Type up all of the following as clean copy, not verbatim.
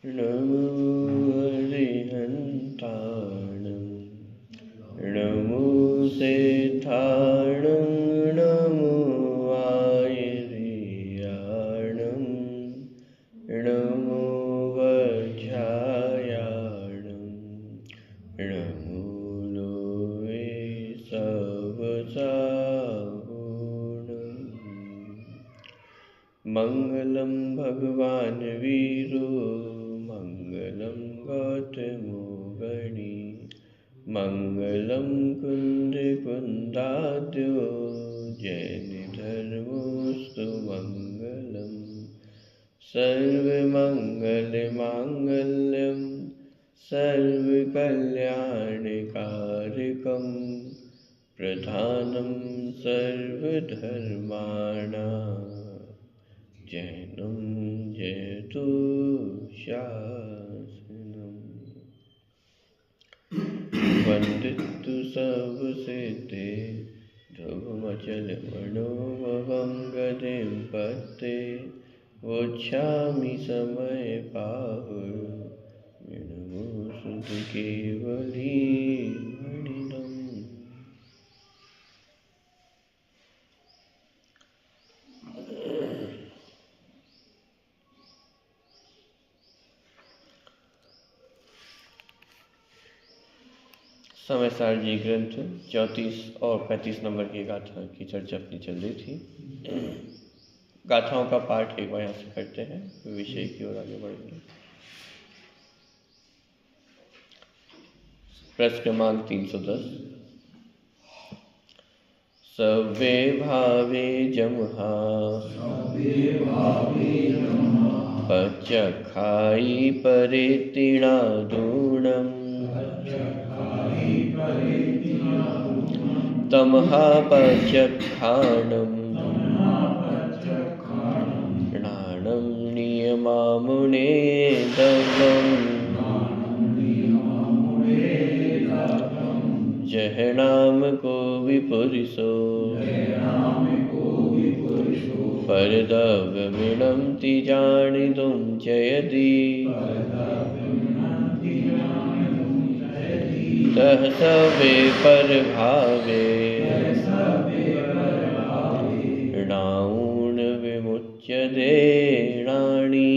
नमो अरिहन्ताणं नमो सेठाणं नमो आयर्याणं नमो वज्रायाणं नमो Lowe सवसाहुणम्। मङ्गलं भगवान् वीरो मङ्गलं गौतमो गणी मङ्गलं कुन्दकुन्दाद्यो जैनधर्मोऽस्तु मङ्गलम्। सर्वमङ्गलमाङ्गल्यं सर्वकल्याणकारकं प्रधानं सर्वधर्माणां जैनं जयतु शासनम्। वन्दितु सर्वसिद्धे ध्रुवमचलमणोभवं गतिं पत्ते वोच्छामि समयपाहुर्मिनमो श्रुतिकेवली मणिनम्। समय सार जी ग्रंथ 34 और 35 नंबर की गाथा की चर्चा अपनी चल रही थी। गाथाओं का पाठ एक बार यहाँ से करते हैं, विषय की ओर आगे बढ़ेंगे। प्रश्न क्रमांक 310। सव्ये भावे जमहा पचखाई परितीणादूणम् तमहा पचखाणम् णाणं नियमामुने दवम् जहनाम को विपुरुषो परदव्यमिणं तिजानितुं जयति तः सवे परभावे णाऊन विमुच्यते णानि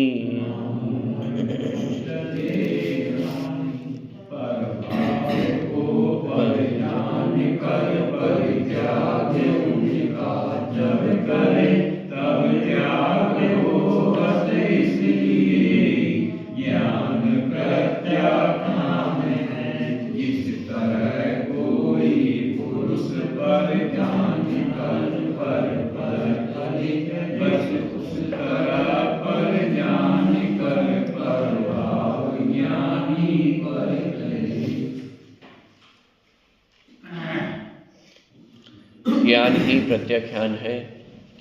ज्ञान ही प्रत्याख्यान है।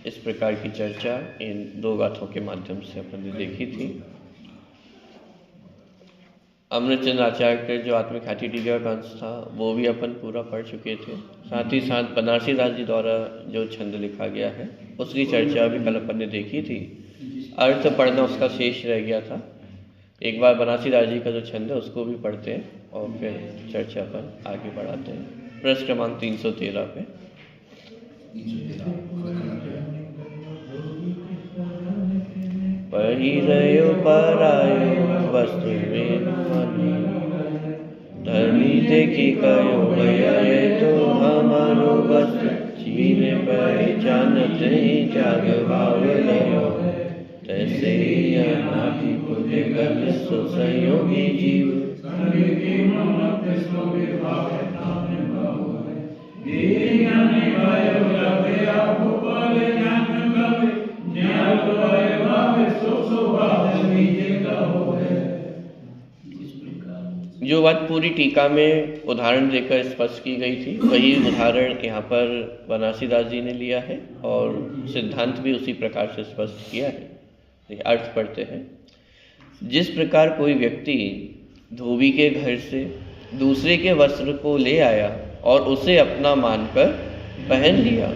इस प्रकार की चर्चा इन दो गाथों के माध्यम से अपन ने देखी थी। अमृतचंद्र आचार्य के जो आत्मिक हाथी टीका का अंश था वो भी अपन पूरा पढ़ चुके थे। साथ ही साथ बनारसी दास जी द्वारा जो छंद लिखा गया है उसकी चर्चा भी कल अपन ने देखी थी। अर्थ पढ़ना उसका शेष रह गया था। एक बार बनारसी दास जी का जो छंद है उसको भी पढ़ते हैं और फिर चर्चा पर आगे बढ़ाते हैं। प्रश्न क्रमांक 313 पे पहिरयो परायो वस्तु धर्मी देखी कयो भैया तो हमारो वस्तु चीने पहचानत ही जाग भाव लयो तैसे ही अनादि पुण्य गत सो संयोगी जीव जो बात पूरी टीका में उदाहरण देकर स्पष्ट की गई थी वही उदाहरण यहाँ पर बनारसी दास जी ने लिया है और सिद्धांत भी उसी प्रकार से स्पष्ट किया है। अर्थ पढ़ते हैं। जिस प्रकार कोई व्यक्ति धोबी के घर से दूसरे के वस्त्र को ले आया और उसे अपना मानकर पहन लिया,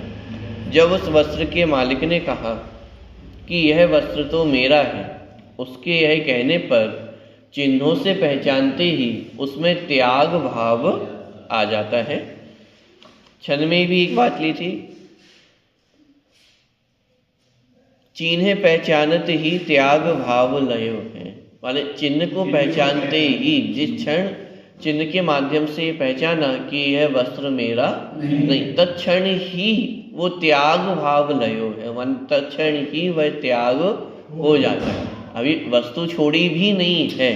जब उस वस्त्र के मालिक ने कहा कि यह वस्त्र तो मेरा है, उसके यह कहने पर चिन्हों से पहचानते ही उसमें त्याग भाव आ जाता है। छंद में भी एक बात ली थी, चिन्ह पहचानते ही त्याग भाव लयो है, माने चिन्ह को पहचानते ही जिस क्षण चिन्ह के माध्यम से पहचाना कि यह वस्त्र मेरा नहीं, तत्क्षण ही वो त्याग भाव लयो है, मान तत्क्षण ही वह त्याग हो जाता है। अभी वस्तु छोड़ी भी नहीं है,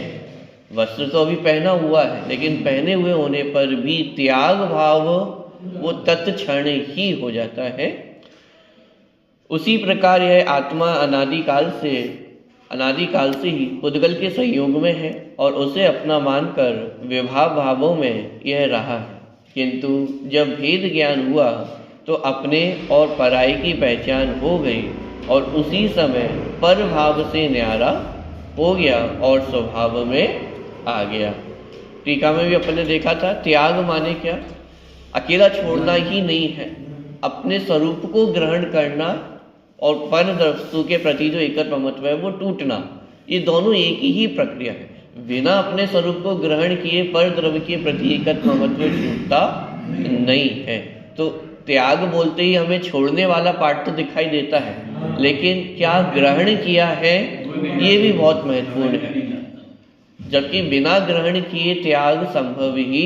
वस्त्र तो अभी पहना हुआ है, लेकिन पहने हुए होने पर भी त्याग भाव वो तत्क्षण ही हो जाता है। उसी प्रकार यह आत्मा अनादिकाल से ही उद्गल के संयोग में है और उसे अपना मानकर विभाव भावों में यह रहा है, किंतु जब भेद ज्ञान हुआ तो अपने और पराई की पहचान हो गई और उसी समय पर भाव से न्यारा हो गया और स्वभाव में आ गया। टीका में भी अपन ने देखा था, त्याग माने क्या, अकेला छोड़ना ही नहीं है, अपने स्वरूप को ग्रहण करना और पर वस्तु के प्रति जो एकत्व ममत्व है वो टूटना, ये दोनों एक ही प्रक्रिया है। बिना अपने स्वरूप को ग्रहण किए पर द्रव्य के प्रति एकत्व ममत्व टूटता नहीं है। तो त्याग बोलते ही हमें छोड़ने वाला पार्ट तो दिखाई देता है, लेकिन क्या ग्रहण किया है ये भी बहुत महत्वपूर्ण है। जबकि बिना ग्रहण किए त्याग संभव ही,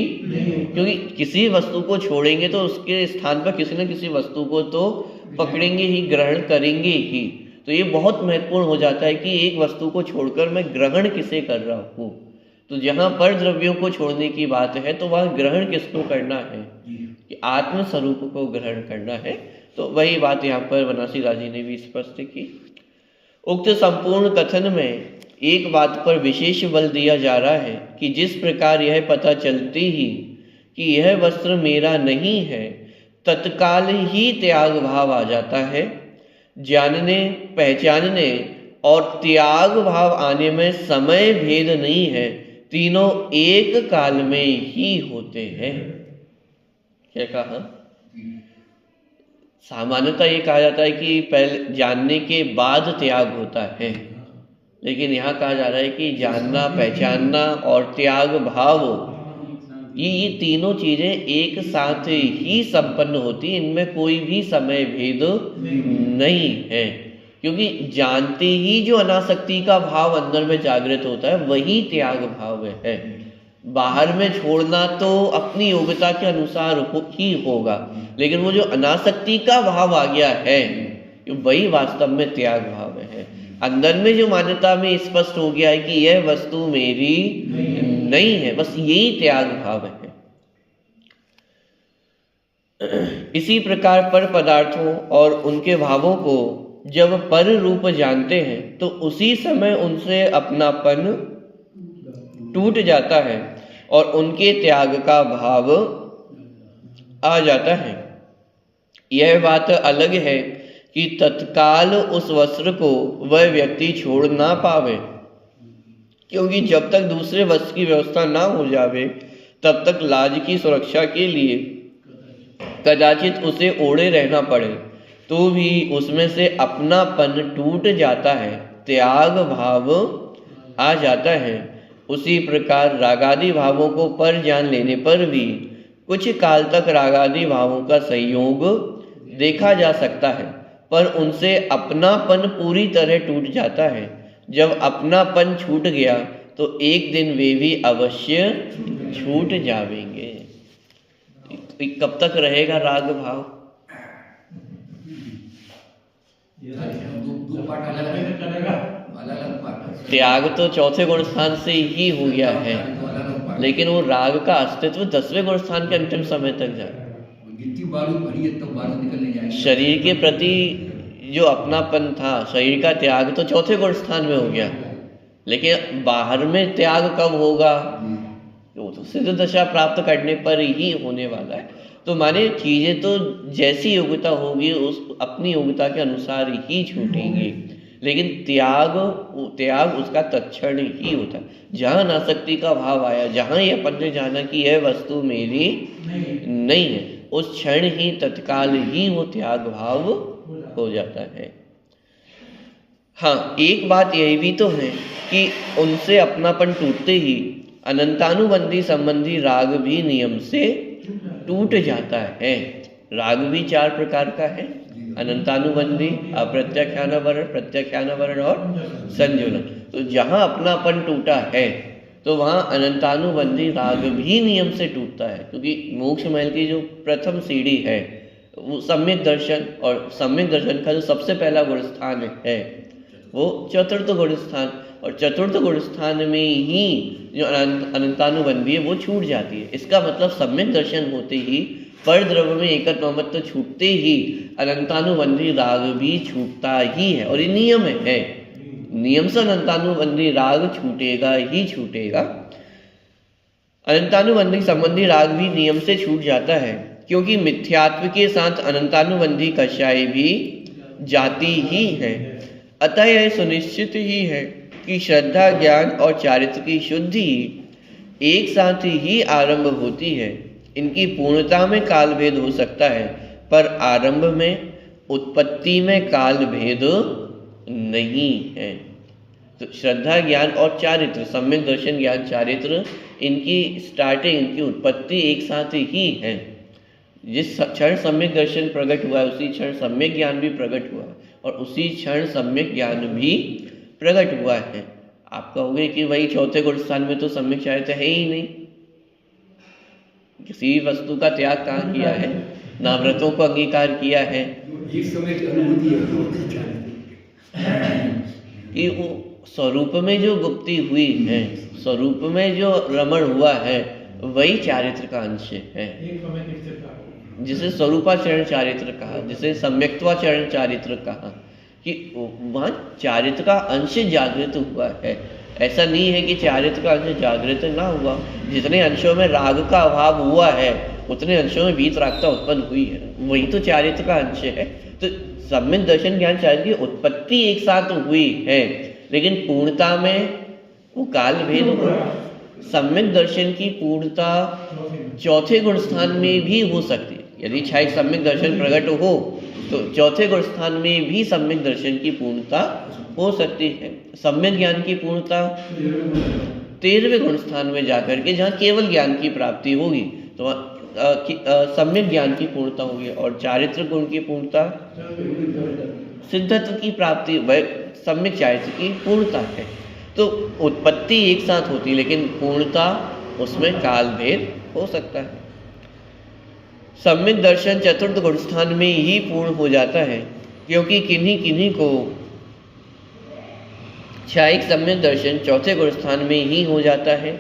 क्योंकि किसी वस्तु को छोड़ेंगे तो उसके स्थान पर किसी न किसी वस्तु को तो पकड़ेंगे ही, ग्रहण करेंगे ही। तो ये बहुत महत्वपूर्ण हो जाता है कि एक वस्तु को छोड़कर मैं ग्रहण किसे कर रहा हूँ। तो जहाँ पर द्रव्यों को छोड़ने की बात है तो वहाँ ग्रहण किसको करना है, कि आत्म स्वरूप को ग्रहण करना है। तो वही बात यहाँ पर बनासीदास जी ने भी स्पष्ट की। उक्त संपूर्ण कथन में एक बात पर विशेष बल दिया जा रहा है कि जिस प्रकार यह पता चलते ही कि यह वस्त्र मेरा नहीं है, तत्काल ही त्याग भाव आ जाता है। जानने पहचानने और त्याग भाव आने में समय भेद नहीं है, तीनों एक काल में ही होते हैं। क्या कहा? सामान्यतः ये कहा जाता है कि पहले जानने के बाद त्याग होता है, लेकिन यहाँ कहा जा रहा है कि जानना, पहचानना और त्याग भाव ये तीनों चीजें एक साथ ही संपन्न होती, इनमें कोई भी समय भेद नहीं है। क्योंकि जानते ही जो अनासक्ति का भाव अंदर में जागृत होता है वही त्याग भाव है। बाहर में छोड़ना तो अपनी योग्यता के अनुसार ही होगा, लेकिन वो जो अनासक्ति का भाव आ गया है वही वास्तव में त्याग भाव है। अंदर में जो मान्यता में स्पष्ट हो गया है कि यह वस्तु मेरी नहीं है, बस यही त्याग भाव है। इसी प्रकार पर पदार्थों और उनके भावों को जब पर रूप जानते हैं तो उसी समय उनसे अपनापन टूट जाता है और उनके त्याग का भाव आ जाता है। यह बात अलग है कि तत्काल उस वस्त्र को वह व्यक्ति छोड़ ना पावे, क्योंकि जब तक दूसरे वस्त्र की व्यवस्था ना हो जावे तब तक लाज की सुरक्षा के लिए कदाचित उसे ओढ़े रहना पड़े, तो भी उसमें से अपनापन टूट जाता है, त्याग भाव आ जाता है। उसी प्रकार रागादि भावों को पर जान लेने पर भी कुछ काल तक रागादि भावों का संयोग देखा जा सकता है, पर उनसे अपनापन पूरी तरह टूट जाता है। जब अपनापन छूट गया तो एक दिन वे भी अवश्य छूट जावेंगे। कब तक रहेगा राग भाव? त्याग तो चौथे गुण स्थान से ही हो गया है, लेकिन वो राग का अस्तित्व 10वें गुण स्थान के अंतिम समय तक जाए। शरीर के प्रति जो अपनापन था, शरीर का त्याग तो चौथे गुण स्थान में हो गया, लेकिन बाहर में त्याग कब होगा? वो तो सिद्ध दशा प्राप्त करने पर ही होने वाला है। तो माने चीजें तो जैसी योग्यता होगी उस अपनी योग्यता के अनुसार ही छूटेंगी, लेकिन त्याग उसका तत्क्षण ही होता है। जहाँ अनासक्ति का भाव आया, जहाँ ये अपन ने जाना कि यह वस्तु मेरी नहीं है, उस क्षण ही तत्काल ही वो त्याग भाव हो जाता है। हाँ, एक बात यही भी तो है कि उनसे अपनापन टूटते ही अनंतानुबंधी संबंधी राग भी नियम से टूट जाता है। राग भी 4 प्रकार का है, अनंतानुबंधी, अप्रत्याख्यानवरण, प्रत्याख्यानवरण और संजुलन। तो जहाँ अपनापन टूटा है तो वहाँ अनंतानुबंधी राग भी नियम से टूटता है, क्योंकि मोक्ष महल की जो प्रथम सीढ़ी है वो सम्यक दर्शन, और सम्यक दर्शन का जो सबसे पहला गुण स्थान है वो चतुर्थ गुण स्थान, और चतुर्थ गुण स्थान में ही जो अनंतानुबंधी है वो छूट जाती है। इसका मतलब सम्यक दर्शन होते ही पर द्रव्य में एकत्व ममत्व छूटते ही अनंतानुबंधी राग भी छूटता ही है, और ये नियम है, नियम से अनंतानुबंधी राग छूटेगा ही छूटेगा। अनंतानुबंधी संबंधी राग भी नियम से छूट जाता है, क्योंकि मिथ्यात्व के साथ अनंतानुबंधी कषाय भी जाती ही है। अतः यह सुनिश्चित ही है कि श्रद्धा, ज्ञान और चारित्र की शुद्धि एक साथ ही आरंभ होती है। इनकी पूर्णता में काल भेद हो सकता है, पर आरंभ में, उत्पत्ति में काल भेद नहीं है। तो श्रद्धा, ज्ञान और चारित्र, सम्यक दर्शन, ज्ञान, चारित्र, इनकी स्टार्टिंग, इनकी उत्पत्ति एक साथ ही है। जिस क्षण सम्यक दर्शन प्रकट हुआ है उसी क्षण सम्यक ज्ञान भी प्रकट हुआ है, और उसी क्षण सम्यक ज्ञान भी प्रकट हुआ है। आप कहोगे कि वही चौथे गुण स्थान में तो सम्यक चारित्र है ही नहीं, किसी भी वस्तु का त्याग कहाँ किया है, ना व्रतों को अंगीकार किया है, कि वो स्वरूप में जो गुप्ति हुई है, स्वरूप में जो रमण हुआ है, वही चारित्र का अंश है, जिसे स्वरूपाचरण चारित्र कहा, जिसे सम्यक्त्वाचरण चारित्र कहा, कि वहाँ चारित्र का अंश जागृत हुआ है। ऐसा नहीं है कि चारित्र का अंश जागृत ना हुआ, जितने अंशों में राग का अभाव हुआ है उतने अंशों में वीतरागता उत्पन्न हुई है, वही तो चारित्र का अंश है। तो सम्यक दर्शन, ज्ञान, चारित्र की उत्पत्ति एक साथ हुई है, लेकिन पूर्णता में वो काल भेद हुआ। सम्यक दर्शन की पूर्णता चौथे गुण स्थान में भी हो सकती है। यदि छायक सम्यक दर्शन प्रकट हो तो चौथे गुण स्थान में भी सम्यक दर्शन की पूर्णता हो सकती है। सम्यक ज्ञान की पूर्णता 13वें गुण स्थान में जाकर के, जहाँ केवल ज्ञान की प्राप्ति होगी, तो सम्यक ज्ञान की पूर्णता होगी, और चारित्र गुण की पूर्णता सिद्धत्व की प्राप्ति, वह सम्यक चारित्र की पूर्णता है। तो उत्पत्ति एक साथ होती है, लेकिन पूर्णता उसमें काल भेद हो सकता है। सम्यक दर्शन चतुर्थ गुण स्थान में ही पूर्ण हो जाता है, क्योंकि किन्हीं किन्हीं को छायिक सम्यक दर्शन चौथे गुण स्थान में ही हो जाता है।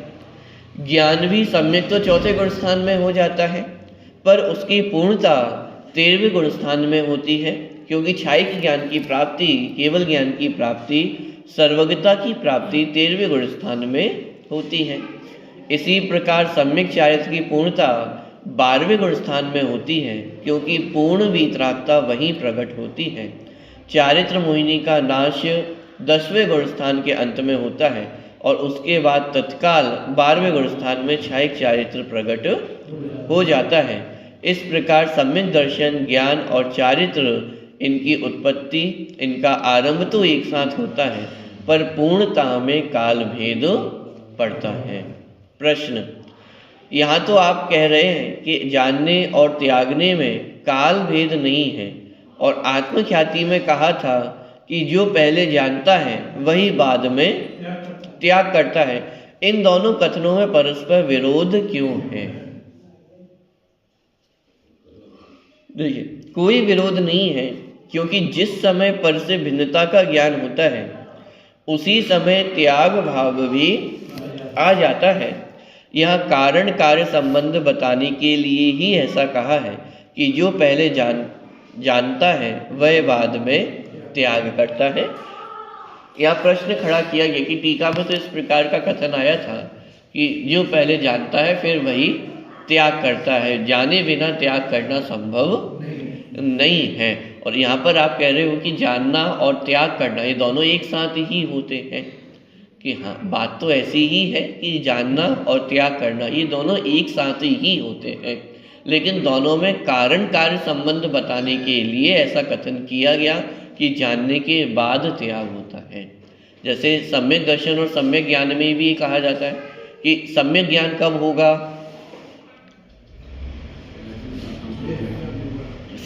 ज्ञान भी सम्यक तो चौथे गुण स्थान में हो जाता है, पर उसकी पूर्णता 13वें गुण स्थान में होती है, क्योंकि छायिक ज्ञान की प्राप्ति, केवल ज्ञान की प्राप्ति, सर्वज्ञता की प्राप्ति 13वें गुण स्थान में होती है। इसी प्रकार सम्यक चारित्र की पूर्णता 12वें गुण स्थान में होती है, क्योंकि पूर्ण वीतरागता वहीं प्रकट होती है। चारित्र मोहिनी का नाश 10वें गुण स्थान के अंत में होता है, और उसके बाद तत्काल 12वें गुण स्थान में छायिक चारित्र प्रकट हो जाता है। इस प्रकार सम्यक दर्शन, ज्ञान और चारित्र, इनकी उत्पत्ति, इनका आरंभ तो एक साथ होता है, पर पूर्णता में काल भेद पड़ता है। प्रश्न: यहाँ तो आप कह रहे हैं कि जानने और त्यागने में काल भेद नहीं है, और आत्मख्याति में कहा था कि जो पहले जानता है वही बाद में त्याग करता है। इन दोनों कथनों में परस्पर विरोध क्यों है? देखिए, कोई विरोध नहीं है, क्योंकि जिस समय पर से भिन्नता का ज्ञान होता है उसी समय त्याग भाव भी आ जाता है। यह कारण कार्य संबंध बताने के लिए ही ऐसा कहा है कि जो पहले जानता है वह बाद में त्याग करता है। यह प्रश्न खड़ा किया गया कि टीका में तो इस प्रकार का कथन आया था कि जो पहले जानता है फिर वही त्याग करता है, जाने बिना त्याग करना संभव नहीं है। और यहाँ पर आप कह रहे हो कि जानना और त्याग करना ये दोनों एक साथ ही होते हैं, कि हाँ, बात तो ऐसी ही है कि जानना और त्याग करना ये दोनों एक साथ ही होते हैं, लेकिन दोनों में कारण कार्य संबंध बताने के लिए ऐसा कथन किया गया कि जानने के बाद त्याग होता है। जैसे सम्यक दर्शन और सम्यक ज्ञान में भी कहा जाता है कि सम्यक ज्ञान कब होगा,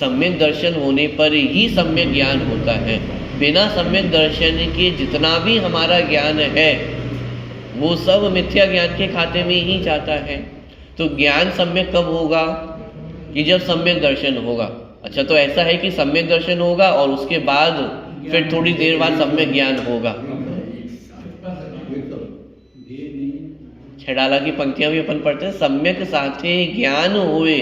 सम्यक दर्शन होने पर ही सम्यक ज्ञान होता है। बिना सम्यक दर्शन के जितना भी हमारा ज्ञान है वो सब मिथ्या ज्ञान के खाते में ही जाता है। तो ज्ञान सम्यक कब होगा कि जब सम्यक दर्शन होगा। अच्छा, तो ऐसा है कि सम्यक दर्शन होगा और उसके बाद फिर थोड़ी देर बाद सम्यक ज्ञान होगा। छेड़ाला की पंक्तियां भी अपन पढ़ते हैं, सम्यक साथे ज्ञान होए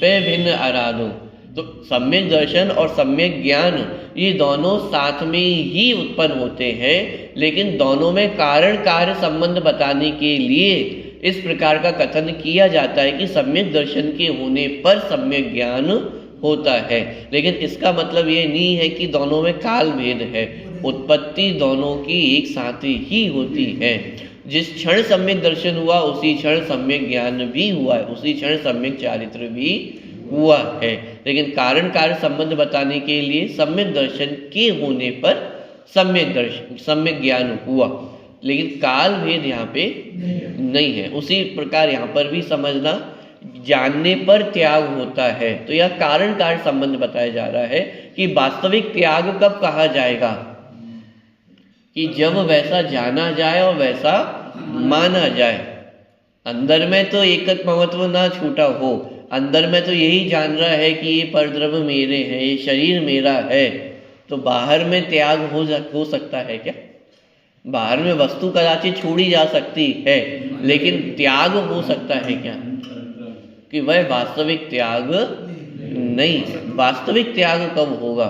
पे भिन्न आराधो। तो सम्यक दर्शन और सम्यक ज्ञान ये दोनों साथ में ही उत्पन्न होते हैं, लेकिन दोनों में कारण कार्य संबंध बताने के लिए इस प्रकार का कथन किया जाता है कि सम्यक दर्शन के होने पर सम्यक ज्ञान होता है। लेकिन इसका मतलब ये नहीं है कि दोनों में काल भेद है, उत्पत्ति दोनों की एक साथ ही होती है। जिस क्षण सम्यक दर्शन हुआ उसी क्षण सम्यक ज्ञान भी हुआ है, उसी क्षण सम्यक चारित्र भी हुआ है। लेकिन कारण कार्य संबंध बताने के लिए सम्यक दर्शन के होने पर सम्यक ज्ञान हुआ, लेकिन काल भेद यहाँ पे नहीं है। उसी प्रकार यहाँ पर भी समझना, जानने पर त्याग होता है। तो यह कारण कार्य संबंध बताया जा रहा है कि वास्तविक त्याग कब कहा जाएगा कि जब वैसा जाना जाए और वैसा माना जाए। अंदर में तो एकत्वमत्व ना छूटा हो, अंदर में तो यही जान रहा है कि ये परद्रव्य मेरे हैं, ये शरीर मेरा है, तो बाहर में त्याग हो सकता है क्या? बाहर में वस्तु कदाचित छोड़ी जा सकती है, लेकिन त्याग हो सकता है क्या? कि वह वास्तविक त्याग नहीं। वास्तविक त्याग कब होगा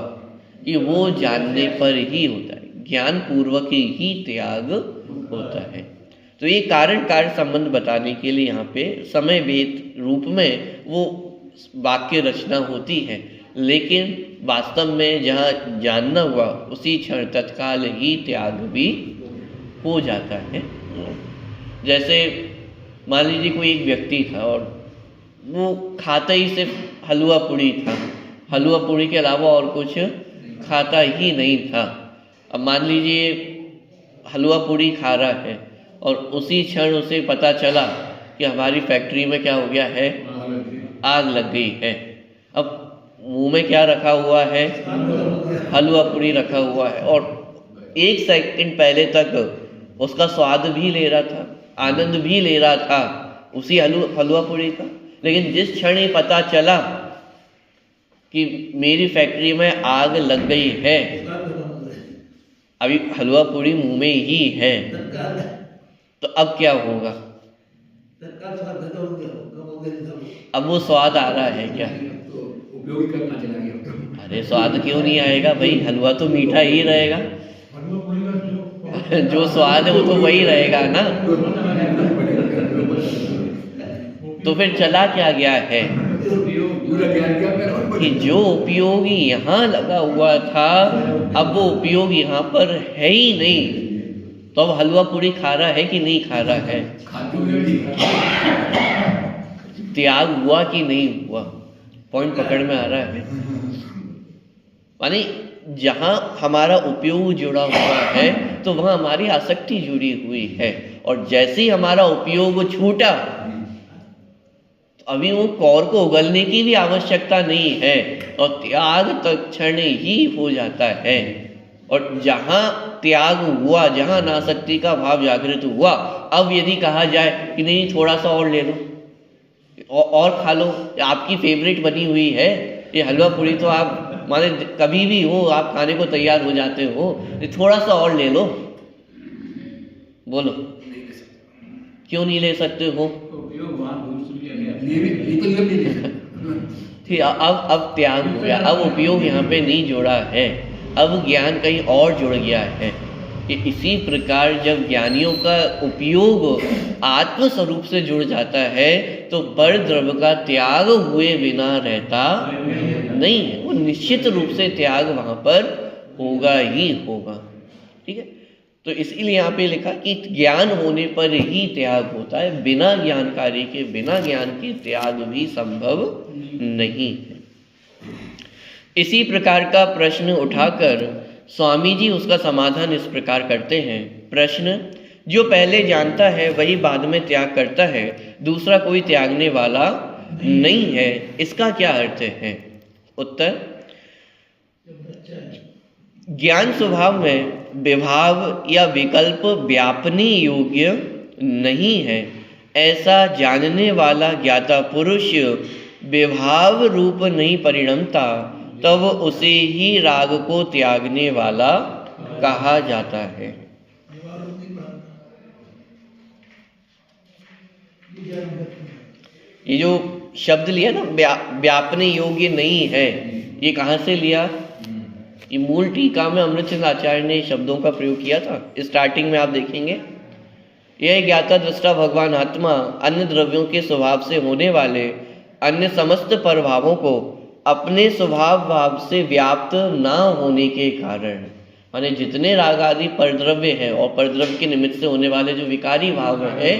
कि वो जानने पर ही होता है, ज्ञान पूर्वक ही त्याग होता है। तो ये कारण कार्य संबंध बताने के लिए यहाँ पे समय भेद रूप में वो वाक्य रचना होती है, लेकिन वास्तव में जहाँ जानना हुआ उसी क्षण तत्काल ही त्याग भी हो जाता है। जैसे मान लीजिए कोई एक व्यक्ति था और वो खाता ही सिर्फ हलवा पूड़ी था, हलवा पूड़ी के अलावा और कुछ खाता ही नहीं था। अब मान लीजिए हलवा पूड़ी खा रहा है और उसी क्षण उसे पता चला कि हमारी फैक्ट्री में क्या हो गया है, आग लग गई है। अब मुंह में क्या रखा हुआ है, हलवा पूड़ी रखा हुआ है, और एक सेकंड पहले तक उसका स्वाद भी ले रहा था, आनंद भी ले रहा था उसी हलवा पूड़ी का। लेकिन जिस क्षण ही पता चला कि मेरी फैक्ट्री में आग लग गई है, अभी हलवा पूड़ी मुंह में ही है, तो अब क्या होगा? अब वो स्वाद आ रहा है क्या? अरे स्वाद क्यों नहीं आएगा भाई, हलवा तो मीठा ही रहेगा। जो स्वाद है वो तो वही रहेगा ना। तो फिर चला क्या गया है कि जो उपयोग यहाँ लगा हुआ था अब वो उपयोग यहाँ पर है ही नहीं। तो अब हलवा पूरी खा रहा है कि नहीं खा रहा है? त्याग हुआ कि नहीं हुआ? पॉइंट पकड़ में आ रहा है? मानी जहाँ हमारा उपयोग जुड़ा हुआ है तो वहाँ हमारी आसक्ति जुड़ी हुई है, और जैसे ही हमारा उपयोग छूटा तो अभी वो कौर को उगलने की भी आवश्यकता नहीं है और त्याग तत्क्षण ही हो जाता है। और जहाँ त्याग हुआ, जहाँ नासक्ति का भाव जागृत हुआ, अब यदि कहा जाए कि नहीं थोड़ा सा और ले लो और खा लो, आपकी फेवरेट बनी हुई है ये हलवा पूरी, तो आप माने कभी भी हो आप खाने को तैयार हो जाते हो, थोड़ा सा और ले लो, बोलो क्यों नहीं ले सकते हो? ठीक, अब त्याग हो गया, अब उपयोग यहाँ पे नहीं जोड़ा है, अब ज्ञान कहीं और जुड़ गया है। कि इसी प्रकार जब ज्ञानियों का उपयोग आत्म स्वरूप से जुड़ जाता है तो पर द्रव्य का त्याग हुए बिना रहता नहीं है, वो निश्चित रूप से त्याग वहाँ पर होगा ही होगा। ठीक है, तो इसीलिए यहाँ पे लिखा कि ज्ञान होने पर ही त्याग होता है, बिना ज्ञान कार्य के, बिना ज्ञान के त्याग भी संभव नहीं है। इसी प्रकार का प्रश्न उठाकर स्वामी जी उसका समाधान इस प्रकार करते हैं। प्रश्न, जो पहले जानता है वही बाद में त्याग करता है, दूसरा कोई त्यागने वाला नहीं है, इसका क्या अर्थ है? उत्तर, ज्ञान स्वभाव में विभाव या विकल्प व्यापने योग्य नहीं है। ऐसा जानने वाला ज्ञाता पुरुष विभाव रूप नहीं परिणमता, तब उसे ही राग को त्यागने वाला कहा जाता है। ये जो शब्द लिया ना, व्यापने योग्य नहीं है, ये कहाँ से लिया? ये मूल टीका में अमृतचंद आचार्य ने शब्दों का प्रयोग किया था। स्टार्टिंग में आप देखेंगे, यह ज्ञाता दृष्टा भगवान आत्मा अन्य द्रव्यों के स्वभाव से होने वाले अन्य समस्त प्रभावों को अपने स्वभाव भाव से व्याप्त ना होने के कारण, माने जितने राग आदि परद्रव्य हैं और परद्रव्य के निमित्त से होने वाले जो विकारी भाव हैं,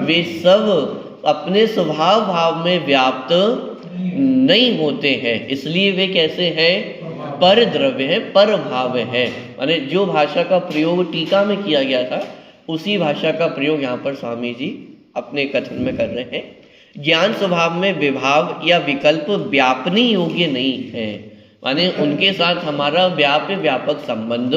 वे सब अपने स्वभाव भाव में व्याप्त नहीं होते हैं। इसलिए वे कैसे हैं? पर द्रव्य है, पर भाव है। माने जो भाषा का प्रयोग टीका में किया गया था, उसी भाषा का प्रयोग यहाँ पर स्वामी जी अपने कथन में कर रहे हैं। ज्ञान स्वभाव में विभाव या विकल्प व्यापने योग्य नहीं है, माने उनके साथ हमारा व्यापक संबंध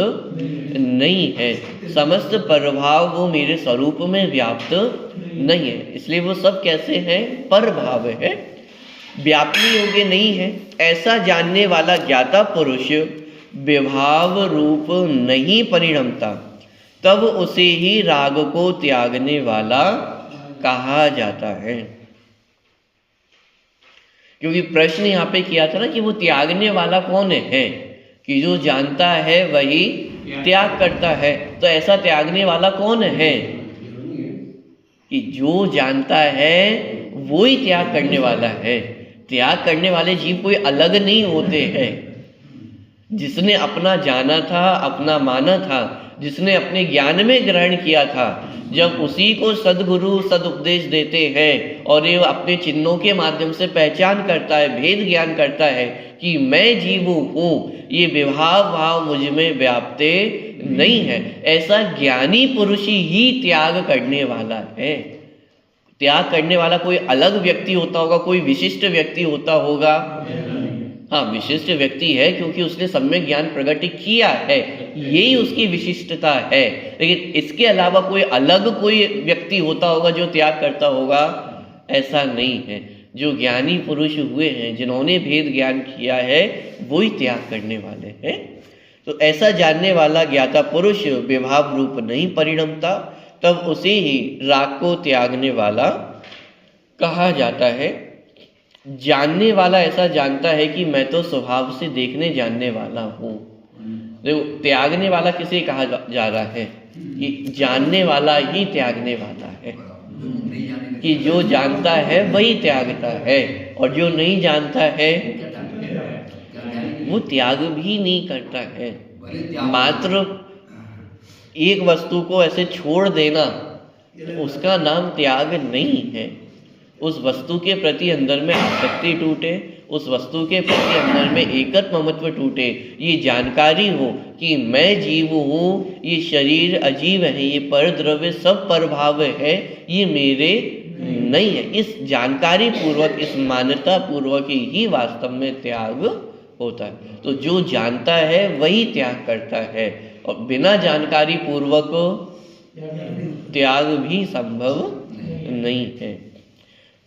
नहीं है। समस्त प्रभाव वो मेरे स्वरूप में व्याप्त नहीं है, इसलिए वो सब कैसे हैं? पर भाव है, व्यापने योग्य नहीं है। ऐसा जानने वाला ज्ञाता पुरुष विभाव रूप नहीं परिणमता, तब उसे ही राग को त्यागने वाला कहा जाता है। क्योंकि प्रश्न यहाँ पे किया था ना कि वो त्यागने वाला कौन है, कि जो जानता है वही त्याग करता है। तो ऐसा त्यागने वाला कौन है? कि जो जानता है वो ही त्याग करने वाला है। त्याग करने वाले जीव कोई अलग नहीं होते हैं। जिसने अपना जाना था, अपना माना था, जिसने अपने ज्ञान में ग्रहण किया था, जब उसी को सद्गुरु सदुपदेश देते हैं और ये अपने चिन्हों के माध्यम से पहचान करता है, भेद ज्ञान करता है कि मैं जीव हूँ, ये विभाव भाव मुझ में व्याप्ते नहीं है, ऐसा ज्ञानी पुरुष ही त्याग करने वाला है। त्याग करने वाला कोई अलग व्यक्ति होता होगा, कोई विशिष्ट व्यक्ति होता होगा? हाँ, विशिष्ट व्यक्ति है क्योंकि उसने सम्यक ज्ञान प्रकट किया है, यही उसकी विशिष्टता है। लेकिन इसके अलावा कोई अलग कोई व्यक्ति होता होगा जो त्याग करता होगा, ऐसा नहीं है। जो ज्ञानी पुरुष हुए हैं, जिन्होंने भेद ज्ञान किया है, वो ही त्याग करने वाले हैं। तो ऐसा जानने वाला ज्ञाता पुरुष विभाव रूप नहीं परिणमता, तब उसे ही राग को त्यागने वाला कहा जाता है। जानने वाला ऐसा जानता है कि मैं तो स्वभाव से देखने जानने वाला हूँ। देखो, त्यागने वाला किसे कहा जा रहा है? कि जानने वाला ही त्यागने वाला है, कि जो जानता है वही त्यागता है, और जो नहीं जानता है वो त्याग भी नहीं करता है। मात्र एक वस्तु को ऐसे छोड़ देना, उसका नाम त्याग नहीं है। उस वस्तु के प्रति अंदर में आसक्ति टूटे, उस वस्तु के प्रति अंदर में एकत्व ममत्व टूटे, ये जानकारी हो कि मैं जीव हूँ, ये शरीर अजीब है, ये पर द्रव्य सब प्रभाव है, ये मेरे नहीं है। इस जानकारी पूर्वक, इस मान्यता पूर्वक ही वास्तव में त्याग होता है। तो जो जानता है वही त्याग करता है, और बिना जानकारी पूर्वक त्याग भी संभव नहीं है।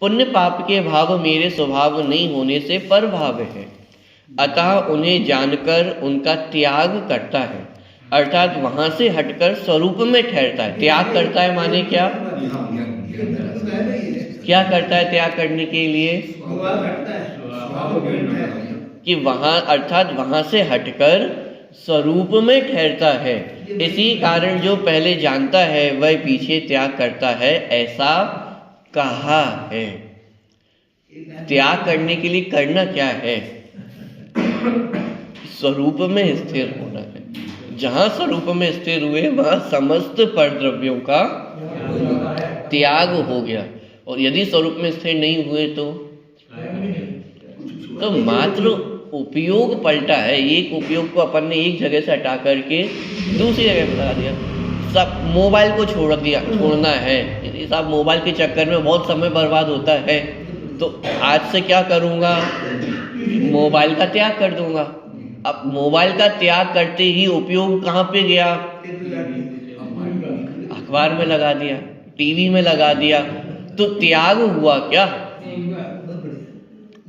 पुण्य पाप के भाव मेरे स्वभाव नहीं होने से पर भाव है, अतः उन्हें जानकर उनका त्याग करता है, अर्थात वहां से हटकर स्वरूप में ठहरता है। त्याग करता है माने क्या? क्या करता है त्याग करने के लिए? कि वहां, अर्थात वहां से हटकर स्वरूप में ठहरता है। इसी कारण जो पहले जानता है वह पीछे त्याग करता है, ऐसा कहा है। त्याग करने के लिए करना क्या है? स्वरूप में स्थिर होना है। जहां स्वरूप में स्थिर हुए वहां समस्त परद्रव्यों का त्याग हो गया। और यदि स्वरूप में स्थिर नहीं हुए तो मात्र उपयोग पलटा है। एक उपयोग को अपन ने एक जगह से हटा करके दूसरी जगह पे लगा दिया। सब मोबाइल को छोड़ना है, साहब मोबाइल के चक्कर में बहुत समय बर्बाद होता है, तो आज से क्या करूँगा, मोबाइल का त्याग कर दूंगा। अब मोबाइल का त्याग करते ही उपयोग कहाँ पे गया, अखबार में लगा दिया, टीवी में लगा दिया, तो त्याग हुआ क्या?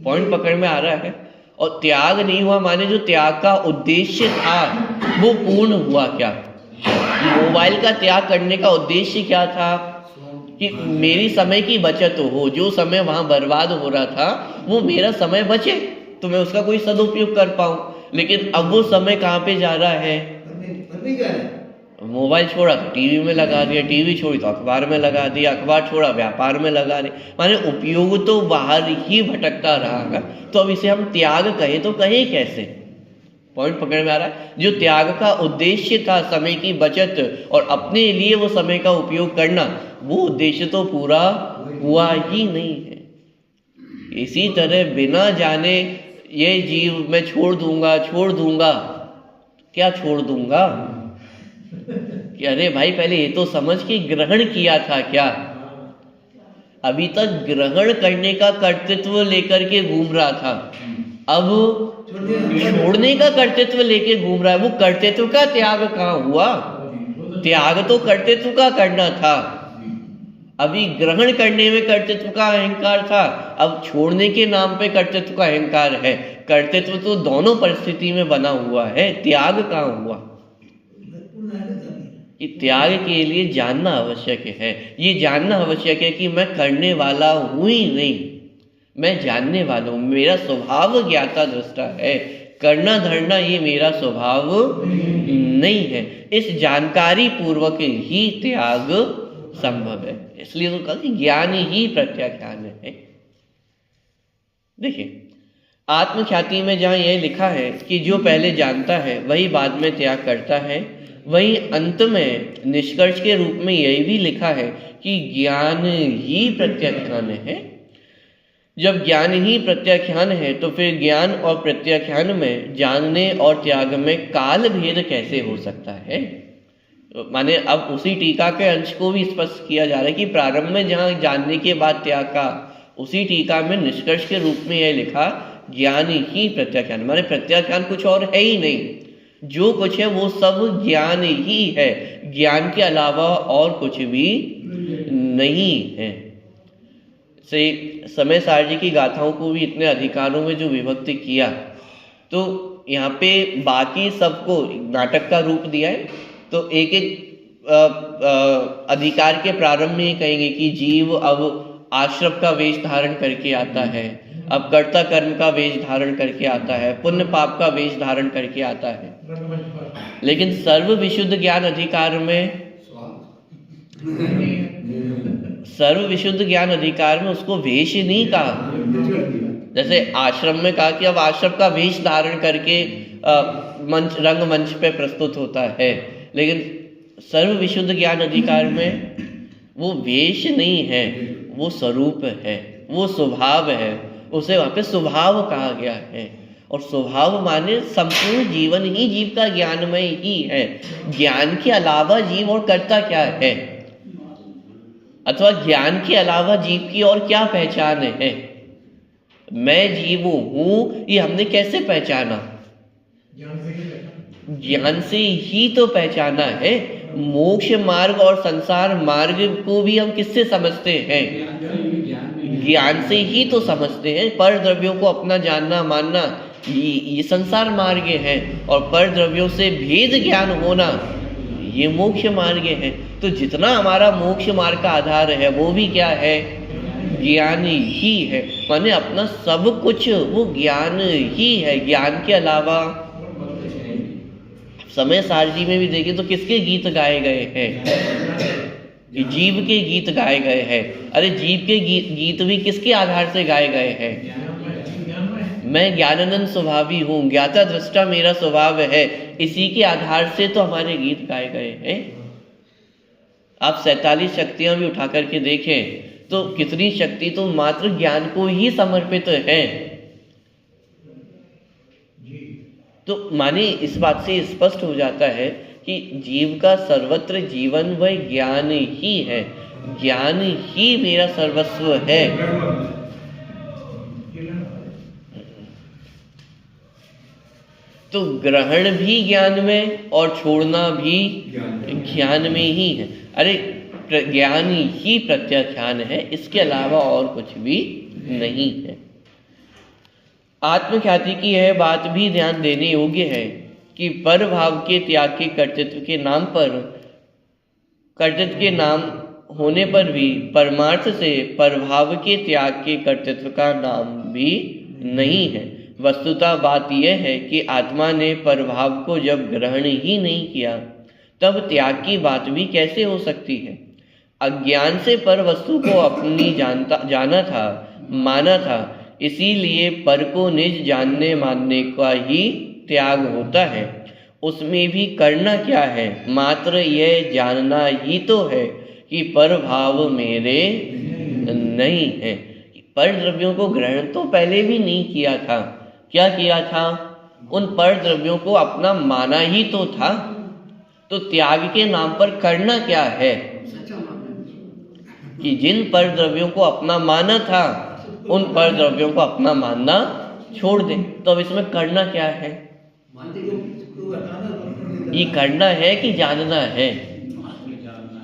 पॉइंट पकड़ में आ रहा है। और त्याग नहीं हुआ माने जो त्याग का उद्देश्य था वो पूर्ण हुआ क्या? मोबाइल का त्याग करने का उद्देश्य क्या था कि मेरी समय की बचत हो, जो समय वहां बर्बाद हो रहा था वो मेरा समय बचे तो मैं उसका कोई सदुपयोग कर पाऊं। लेकिन अब वो समय कहाँ पे जा रहा है, मोबाइल छोड़ा तो टीवी में लगा दिया, टीवी छोड़ी तो अखबार में लगा दिया, अखबार छोड़ा व्यापार में लगा दिया, माने उपयोग तो बाहर ही भटकता रहा। तो अब इसे हम त्याग कहें तो कहें कैसे? पॉइंट पकड़ में आ रहा है। जो त्याग का उद्देश्य था समय की बचत और अपने लिए वो समय का उपयोग करना, वो उद्देश्य तो पूरा हुआ ही नहीं है। इसी तरह बिना जाने ये जीव मैं छोड़ दूंगा, क्या छोड़ दूंगा कि अरे भाई पहले ये तो समझ के ग्रहण किया था क्या? अभी तक ग्रहण करने का कर्तृत्व लेकर के घूम रहा था, अब छोड़ने का कर्तृत्व लेके घूम रहा है। वो कर्तृत्व का त्याग कहाँ हुआ? त्याग तो कर्तृत्व का करना था, अभी ग्रहण करने में कर्तृत्व का अहंकार था, अब छोड़ने के नाम पे कर्तृत्व का अहंकार है। कर्तृत्व तो दोनों परिस्थिति में बना हुआ है, त्याग कहाँ हुआ? कि त्याग के लिए जानना आवश्यक है। ये जानना आवश्यक है कि मैं करने वाला हूं ही नहीं, मैं जानने वाला हूं। मेरा स्वभाव ज्ञाता दृष्टा है, करना धरना ये मेरा स्वभाव नहीं है। इस जानकारी पूर्वक ही त्याग संभव है। इसलिए तो कहा ज्ञान ही प्रत्याख्यान है। देखिए आत्मख्याति में जहाँ यह लिखा है कि जो पहले जानता है वही बाद में त्याग करता है, वहीं अंत में निष्कर्ष के रूप में यही भी लिखा है कि ज्ञान ही प्रत्याख्यान है। जब ज्ञान ही प्रत्याख्यान है तो फिर ज्ञान और प्रत्याख्यान में जानने और त्याग में काल भेद कैसे हो सकता है? माने अब उसी टीका के अंश को भी स्पष्ट किया जा रहा है कि प्रारंभ में जहाँ जानने के बाद त्याग का, उसी टीका में निष्कर्ष के रूप में यह लिखा ज्ञान ही प्रत्याख्यान, माने प्रत्याख्यान कुछ और है ही नहीं, जो कुछ है वो सब ज्ञान ही है, ज्ञान के अलावा और कुछ भी नहीं है। से समय सार जी की गाथाओं को भी इतने अधिकारों में जो विभक्त किया, तो यहाँ पे बाकी सबको नाटक का रूप दिया है। तो एक एक अधिकार के प्रारंभ में ही कहेंगे कि जीव अब आश्रम का वेश धारण करके आता है, अब कर्ता कर्म का वेश धारण करके आता है, पुण्य पाप का वेश धारण करके आता है। लेकिन सर्व विशुद्ध ज्ञान अधिकार में उसको वेश नहीं कहा। जैसे आश्रम में कहा कि अब आश्रम का वेश धारण करके रंगमंच पे प्रस्तुत होता है, लेकिन सर्व विशुद्ध ज्ञान अधिकार में वो वेश नहीं है, वो स्वरूप है, वो स्वभाव है, उसे वहाँ पे स्वभाव कहा गया है। और स्वभाव माने संपूर्ण जीवन ही जीव का ज्ञानमय ही है। ज्ञान के अलावा जीव और करता क्या है, अथवा ज्ञान के अलावा जीव की और क्या पहचान है? मैं जीव हूं ये हमने कैसे पहचाना? ज्ञान से ही तो पहचाना है। मोक्ष मार्ग और संसार मार्ग को भी हम किससे समझते हैं? ज्ञान से ही तो समझते हैं। पर द्रव्यों को अपना जानना मानना ये संसार मार्ग है, और पर द्रव्यों से भेद ज्ञान होना ये मोक्ष मार्ग है। तो जितना हमारा मोक्ष मार्ग का आधार है वो भी क्या है? ज्ञान ही है। माने अपना सब कुछ वो ज्ञान ही है, ज्ञान के अलावा। समय सार जी में भी देखिए तो किसके गीत गाए गए हैं? जीव के गीत गाए गए हैं। अरे जीव के गीत भी किसके आधार से गाए गए हैं? मैं ज्ञानानंद स्वभावी हूँ, ज्ञाता दृष्टा मेरा स्वभाव है, इसी के आधार से तो हमारे गीत गाए गए हैं। आप 47 शक्तियां भी उठा करके देखें तो कितनी शक्ति तो मात्र ज्ञान को ही समर्पित है। तो माने इस बात से स्पष्ट हो जाता है कि जीव का सर्वत्र जीवन वह ज्ञान ही है, ज्ञान ही मेरा सर्वस्व है। तो ग्रहण भी ज्ञान में और छोड़ना भी ज्ञान में ही है। अरे ज्ञान ही प्रत्याख्यान है, इसके अलावा और कुछ भी नहीं है। आत्मख्याति की यह बात भी ध्यान देने योग्य है कि पर भाव के त्याग के कर्तृत्व के नाम पर, कर्तृत्व के नाम होने पर भी परमार्थ से परभाव के त्याग के कर्तृत्व का नाम भी नहीं है। वस्तुतः बात यह है कि आत्मा ने परभाव को जब ग्रहण ही नहीं किया तब त्याग की बात भी कैसे हो सकती है। अज्ञान से पर वस्तु को अपनी जाना था, माना था, इसीलिए पर को निज जानने मानने का ही त्याग होता है। उसमें भी करना क्या है, मात्र यह जानना ही तो है कि पर भाव मेरे नहीं है। पर द्रव्यों को ग्रहण तो पहले भी नहीं किया था। क्या किया था? उन पर द्रव्यों को अपना माना ही तो था। तो त्याग के नाम पर करना क्या है कि जिन पर द्रव्यों को अपना माना था उन पर द्रव्यों को अपना मानना छोड़ दे। तो अब इसमें करना क्या है? ये करना है कि जानना है?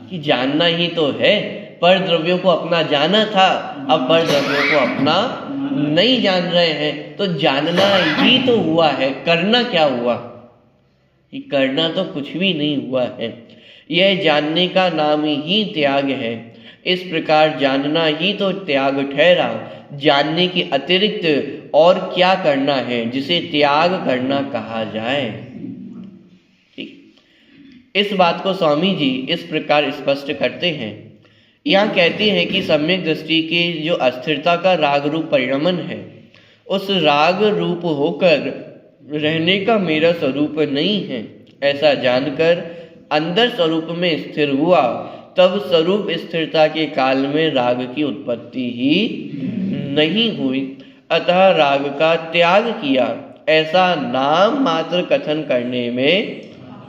कि जानना ही तो है। पर द्रव्यों को अपना जाना था, अब पर द्रव्यों को अपना नहीं जान रहे हैं, तो जानना ही तो हुआ है। करना क्या हुआ? कि करना तो कुछ भी नहीं हुआ है। यह जानने का नाम ही त्याग है। इस प्रकार जानना ही तो त्याग ठहरा। जानने के अतिरिक्त और क्या करना है जिसे त्याग करना कहा जाए? इस बात को स्वामी जी इस प्रकार स्पष्ट करते हैं। यहाँ कहते हैं कि सम्यक दृष्टि के जो अस्थिरता का राग रूप परिणमन है, उस राग रूप होकर रहने का मेरा स्वरूप नहीं है, ऐसा जानकर अंदर स्वरूप में स्थिर हुआ, तब स्वरूप स्थिरता के काल में राग की उत्पत्ति ही नहीं हुई। अतः राग का त्याग किया ऐसा नाम मात्र कथन करने में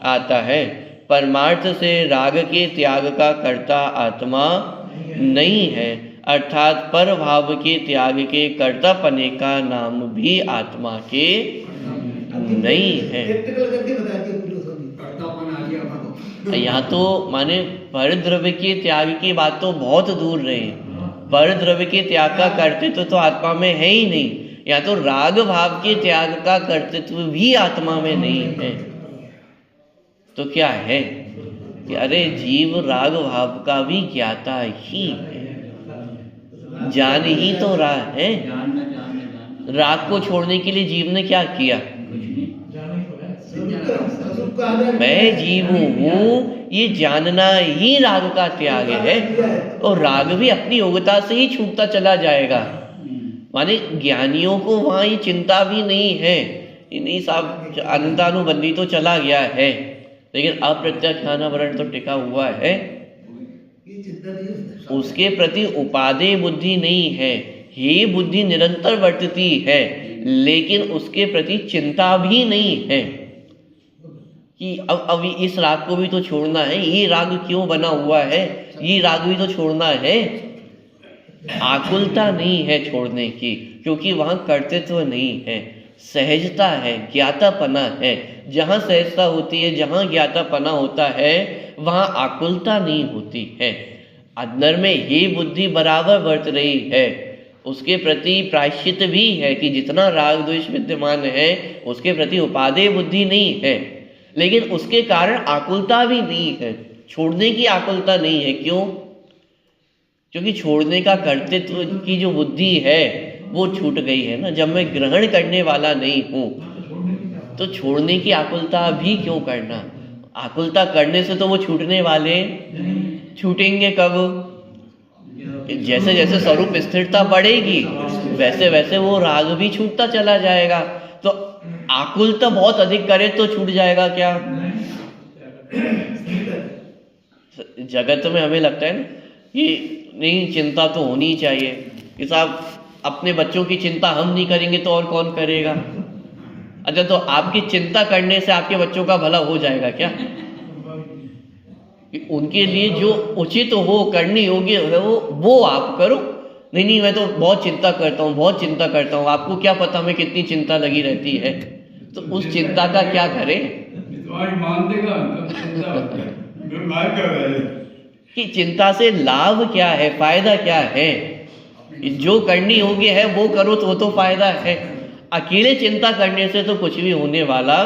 आता है। परमार्थ से राग के त्याग का कर्ता आत्मा नहीं है, अर्थात पर भाव के त्याग के कर्तापने का नाम भी आत्मा के नहीं है। यहाँ तो माने पर द्रव्य के त्याग की बात तो बहुत दूर रही। पर द्रव्य के त्याग का कर्तृत्व तो आत्मा में है ही नहीं। यहाँ तो राग भाव के त्याग का कर्तृत्व भी आत्मा में नहीं है। तो क्या है कि अरे जीव राग भाव का भी ज्ञाता ही है, जान ही तो रहा है। राग को छोड़ने के लिए जीव ने क्या किया? मैं जीव हूँ, ये जानना ही राग का त्याग है। और राग भी अपनी योग्यता से ही छूटता चला जाएगा। माने ज्ञानियों को वहाँ ये चिंता भी नहीं है, नहीं साहब अनंतानुबंधी तो चला गया है, लेकिन अप्रत्याख्यानावरण तो टिका हुआ है। उसके प्रति उपादेय बुद्धि नहीं है, ये बुद्धि निरंतर वर्तती है, लेकिन उसके प्रति चिंता भी नहीं है कि अब इस राग को भी तो छोड़ना है, ये राग क्यों बना हुआ है, ये राग भी तो छोड़ना है। आकुलता नहीं है छोड़ने की, क्योंकि वहाँ कर्तृत्व नहीं है, सहजता है, ज्ञातापना है। जहाँ सहजता होती है, जहाँ ज्ञातापना होता है, वहाँ आकुलता नहीं होती है। अंदर में ये बुद्धि बराबर वर्त रही है। उसके प्रति प्रायश्चित भी है कि जितना राग द्वेष विद्यमान है उसके प्रति उपादेय बुद्धि नहीं है, लेकिन उसके कारण आकुलता भी नहीं है, छोड़ने की आकुलता नहीं है। क्यों? क्योंकि छोड़ने का कर्तृत्व की जो बुद्धि है वो छूट गई है ना। जब मैं ग्रहण करने वाला नहीं हूँ तो छोड़ने की आकुलता भी क्यों करना? आकुलता करने से तो वो छूटने वाले छूटेंगे कब? जैसे जैसे स्वरूप स्थिरता बढ़ेगी वैसे वैसे वो राग भी छूटता चला जाएगा। तो आकुलता बहुत अधिक करे तो छूट जाएगा क्या? जगत में हमें लगता है ना कि नहीं, चिंता तो होनी ही चाहिए कि साहब अपने बच्चों की चिंता हम नहीं करेंगे तो और कौन करेगा? अच्छा, तो आपकी चिंता करने से आपके बच्चों का भला हो जाएगा क्या? कि उनके लिए जो उचित हो, करने योग्य है वो आप करो। नहीं नहीं, मैं तो बहुत चिंता करता हूँ, बहुत चिंता करता हूँ। आपको क्या पता हमें कितनी चिंता लगी रहती है? तो उस चिंता का क्या करें कि चिंता से लाभ क्या है, फायदा क्या है? जो करनी योग्य है वो करो तो वो तो फायदा है। अकेले चिंता करने से तो कुछ भी होने वाला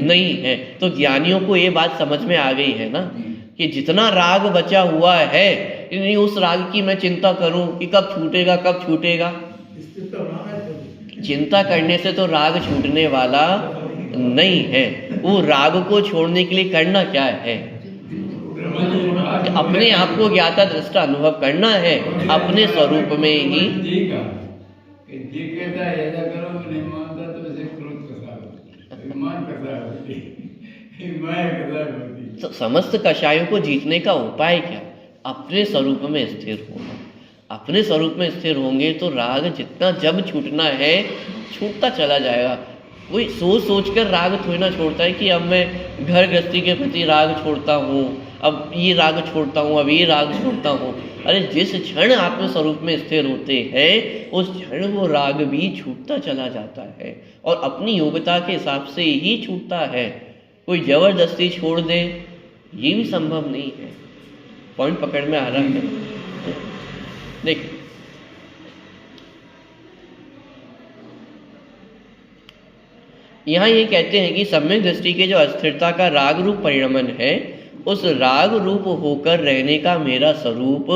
नहीं है। तो ज्ञानियों को ये बात समझ में आ गई है ना कि जितना राग बचा हुआ है, नहीं उस राग की मैं चिंता करूं कि कब छूटेगा कब छूटेगा। चिंता करने से तो राग छूटने वाला नहीं है। वो राग को छोड़ने के लिए करना क्या है? अपने आप को ज्ञाता दृष्टा अनुभव करना है, अपने स्वरूप में ही। तो समस्त कषायों को जीतने का उपाय क्या? अपने स्वरूप में स्थिर होना। अपने स्वरूप में स्थिर होंगे तो राग जितना जब छूटना है छूटता चला जाएगा। कोई सोच सोच कर राग थोड़ी ना छोड़ता है कि अब मैं घर गृहस्थी के प्रति राग छोड़ता हूँ, अब ये राग छोड़ता हूँ, अब ये राग छोड़ता हूँ। अरे जिस क्षण आत्म स्वरूप में स्थिर होते हैं उस क्षण वो राग भी छूटता चला जाता है और अपनी योग्यता के हिसाब से ही छूटता है। कोई जबरदस्ती छोड़ दे ये भी संभव नहीं है। पॉइंट पकड़ में आ रहा है? देखिए, यहाँ ये कहते हैं कि सम्यक दृष्टि के जो अस्थिरता का राग रूप परिणमन है, उस राग रूप होकर रहने का मेरा स्वरूप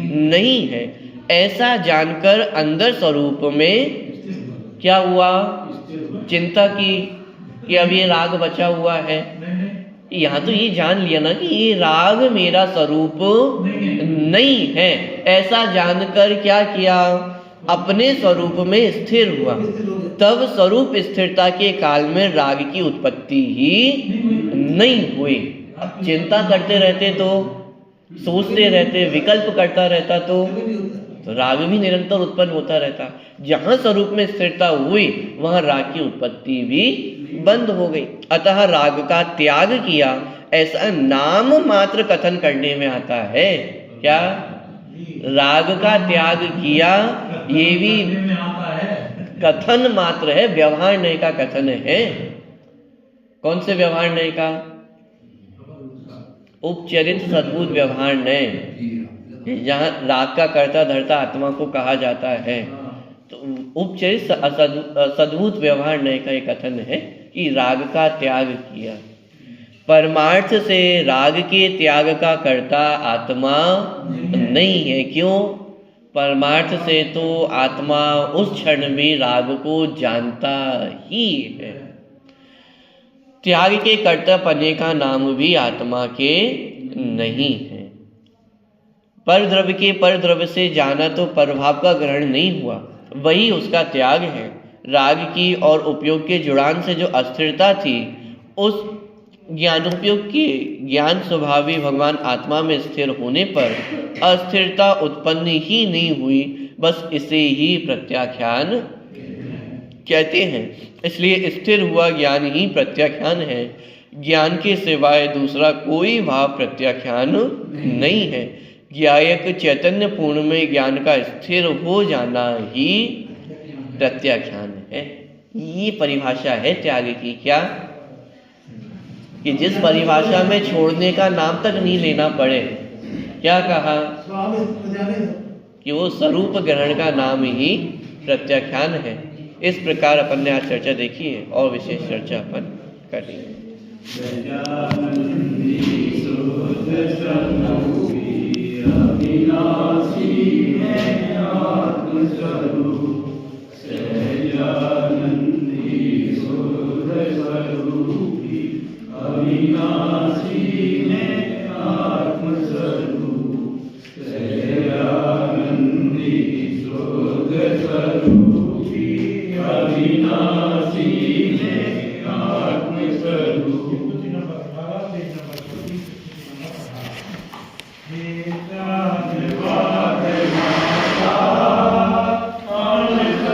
नहीं है, ऐसा जानकर अंदर स्वरूप में क्या हुआ? चिंता की कि अब ये राग बचा हुआ है। यहाँ तो ये जान लिया ना कि ये राग मेरा स्वरूप नहीं है। ऐसा जानकर क्या किया? अपने स्वरूप में स्थिर हुआ। तब स्वरूप स्थिरता के काल में राग की उत्पत्ति ही नहीं हुई। अब चिंता करते रहते तो, सोचते रहते, विकल्प करता रहता तो राग भी निरंतर उत्पन्न होता रहता। जहां स्वरूप में स्थिरता हुई वहां राग की उत्पत्ति भी बंद हो गई। अतः राग का त्याग किया ऐसा नाम मात्र कथन करने में आता है। क्या? राग का त्याग किया ये भी कथन मात्र है, व्यवहार नहीं का कथन है। कौन से व्यवहार नहीं का? उपचरित सद्भुत व्यवहार नहीं, जहाँ राग का कर्ता धर्ता आत्मा को कहा जाता है। तो उपचरित सद्भुत व्यवहार नहीं का एक कथन है कि राग का त्याग किया। परमार्थ से राग के त्याग का कर्ता आत्मा नहीं है। क्यों? परमार्थ से तो आत्मा उस क्षण भी राग को जानता ही है। त्याग के कर्ता पने का नाम भी आत्मा के नहीं है। पर द्रव्य के पर द्रव्य से जाना तो परभाव का ग्रहण नहीं हुआ, वही उसका त्याग है। राग की और उपयोग के जुड़ान से जो अस्थिरता थी, उस ज्ञानोपयोग के ज्ञान स्वभावी भगवान आत्मा में स्थिर होने पर अस्थिरता उत्पन्न ही नहीं हुई। बस इसे ही प्रत्याख्यान कहते हैं। इसलिए स्थिर हुआ ज्ञान ही प्रत्याख्यान है। ज्ञान के सिवाय दूसरा कोई भाव प्रत्याख्यान नहीं है। ज्ञायक चैतन्य पूर्ण में ज्ञान का स्थिर हो जाना ही प्रत्याख्यान है। ये परिभाषा है त्याग की। क्या? कि जिस परिभाषा में छोड़ने का नाम तक नहीं लेना पड़े। क्या कहा? कि वो स्वरूप ग्रहण का नाम ही प्रत्याख्यान है। इस प्रकार अपन ने आज चर्चा देखी है और विशेष चर्चा अपन करेंगे।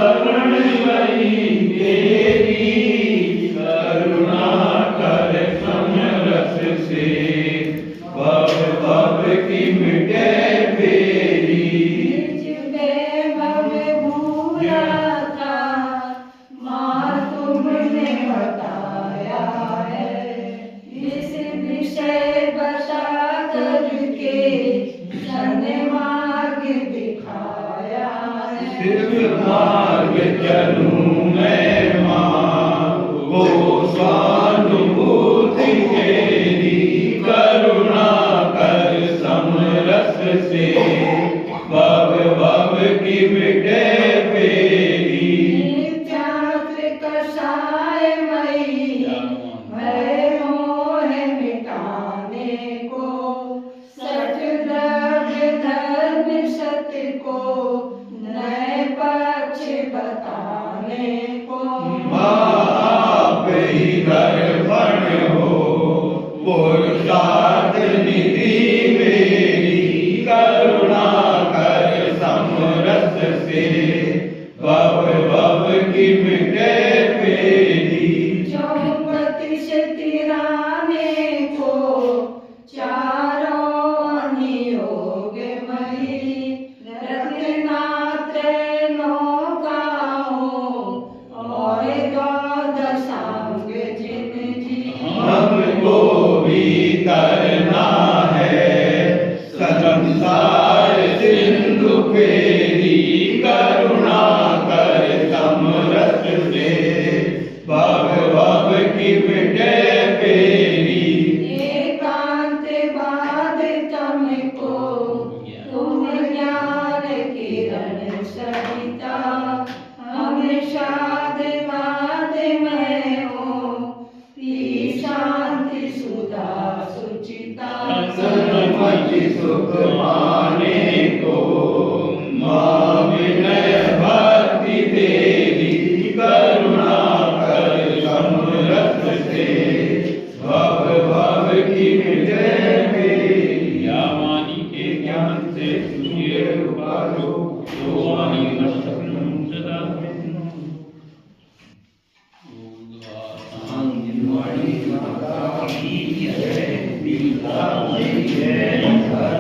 शरण गई तेरी से भव भव की मिटे फेरी। नित्यात्र कषाय मई भय मोह मिटाने को, सठ द्रव्य धर्म सत्य को नए पक्ष बताने को। आप ही दर्पण हो पुरुषार्थ निधि मेरी, करुणा कर समरस से भव भव की मिटे फेरी। चौपति से तिराने को चारों नियोग मही, रत्नात्रय नौकाओं और द्वादशांग जिन जी। हमको भी करना है संसार सिंधु फेरी, करुणा कर समरस से भव भव की मिटे फेरी। एकांत बाद तुमको तुम ज्ञान किरण सरिता, हम शाद बाद में हो पी शांति सुधा सुचिता। सन्मति सुख पाने को माँ विनय भक्ति देवी, करुणा कर समरस से भव भव की मिटे फेरी। या वाणी के ज्ञान से सूर्य उपासो, जो वाणी मस्तकं सदा वाणी माता की जय, पिता की जय।